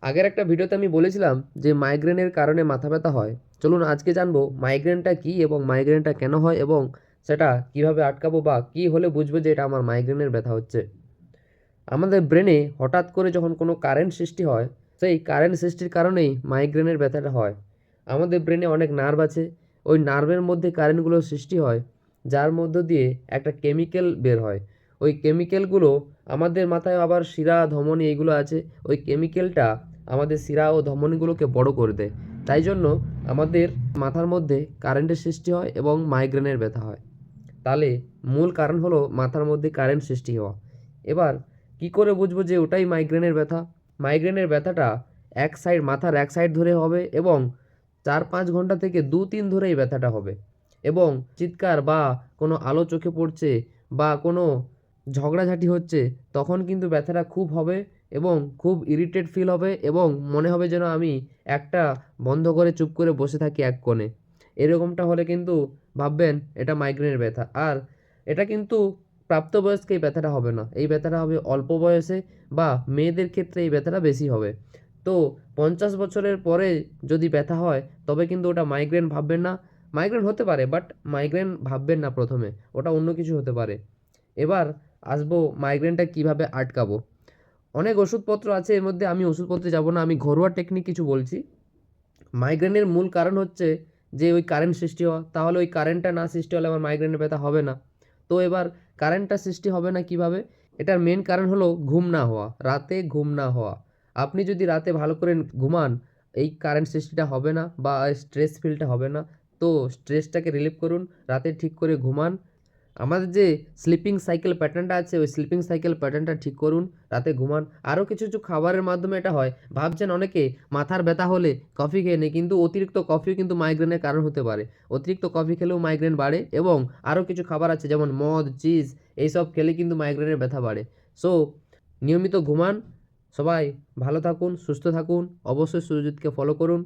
আগের একটা ভিডিওতে আমি বলেছিলাম যে মাইগ্রেনের কারণে মাথা ব্যথা হয়। চলুন আজকে জানবো মাইগ্রেনটা কী এবং মাইগ্রেনটা কেন হয় এবং সেটা কিভাবে আটকাবো বা কী হলে বুঝবো যে এটা আমার মাইগ্রেনের ব্যথা হচ্ছে। আমাদের ব্রেনে হঠাৎ করে যখন কোনো কারেন্ট সৃষ্টি হয়, সেই কারেন্ট সৃষ্টির কারণেই মাইগ্রেনের ব্যথাটা হয়। আমাদের ব্রেনে অনেক নার্ভ আছে, ওই নার্ভের মধ্যে কারেন্টগুলো সৃষ্টি হয়, যার মধ্য দিয়ে একটা কেমিক্যাল বের হয়। ওই কেমিক্যালগুলো আমাদের মাথায় আবার শিরা ধমনী এইগুলো আছে, ওই কেমিক্যালটা আমাদের শিরা ও ধমনীগুলোকে বড় করে দেয়। তাই জন্য আমাদের মাথার মধ্যে কারেন্টের সৃষ্টি হয় এবং মাইগ্রেনের ব্যথা হয়। তাহলে মূল কারণ হলো মাথার মধ্যে কারেন্ট সৃষ্টি হওয়া। এবার কি করে বুঝবো যে ওটাই মাইগ্রেনের ব্যথা? মাইগ্রেনের ব্যথাটা এক সাইড, মাথার এক সাইড ধরে হবে এবং 4-5 ঘন্টা থেকে 2-3 ধরে এই ব্যথাটা হবে এবং চিৎকার বা কোনো আলো চোখে পড়ছে বা কোনো ঝগড়াঝাটি হচ্ছে, তখন কিন্তু ব্যথাটা খুব হবে এবং খুব ইরিটেট ফিল হবে এবং মনে হবে যেন আমি একটা বন্ধ করে চুপ করে বসে থাকি এক কোণে। এরকমটা হলে কিন্তু ভাববেন এটা মাইগ্রেনের ব্যথা। আর এটা কিন্তু প্রাপ্তবয়স্কে এই ব্যথাটা হবে না। এই ব্যথাটা হবে অল্প বয়সে বা মেয়েদের ক্ষেত্রে এই ব্যথাটা বেশি হবে। তো 50 বছরের পরে যদি ব্যথা হয় তবে কিন্তু ওটা মাইগ্রেন ভাববেন না। মাইগ্রেন হতে পারে বাট মাইগ্রেন ভাববেন না প্রথমে। ওটা অন্য কিছু হতে পারে। এবার আসবো মাইগ্রেনটা কিভাবে আটকাবো। অনেক ওষুধপত্র আছে, এর মধ্যে আমি ওষুধপত্রে যাব না। আমি ঘরোয়া টেকনিক কিছু বলছি। মাইগ্রেনের মূল কারণ হচ্ছে যে ওই কারেন্ট সৃষ্টি হওয়া। তাহলে ওই কারেন্টটা না সৃষ্টি হলে আমার মাইগ্রেনের ব্যথা হবে না। তো এবার কারেন্টটা সৃষ্টি হবে না কিভাবে? এটার মেন কারণ হলো ঘুম না হওয়া, রাতে ঘুম না হওয়া। আপনি যদি রাতে ভালো করে ঘুমান, এই কারেন্ট সৃষ্টিটা হবে না বা স্ট্রেস ফিলটা হবে না। তো স্ট্রেসটাকে রিলিভ করুন, রাতে ঠিক করে ঘুমান। আমাদের যে স্লিপিং সাইকেল প্যাটার্নটা আছে, ওই স্লিপিং সাইকেল প্যাটার্নটা ঠিক করুন, রাতে ঘুমান। আরও কিছু কিছু খাবারের মাধ্যমে এটা হয়। ভাবছেন অনেকে মাথার ব্যথা হলে কফি খেয়ে নেয়, কিন্তু অতিরিক্ত কফিও কিন্তু মাইগ্রেনের কারণ হতে পারে। অতিরিক্ত কফি খেলেও মাইগ্রেন বাড়ে এবং আরও কিছু খাবার আছে যেমন মদ, চিজ, এইসব খেলে কিন্তু মাইগ্রেনের ব্যথা বাড়ে। সো নিয়মিত ঘুমান। সবাই ভালো থাকুন, সুস্থ থাকুন। অবশ্যই সুরজিৎকে ফলো করুন।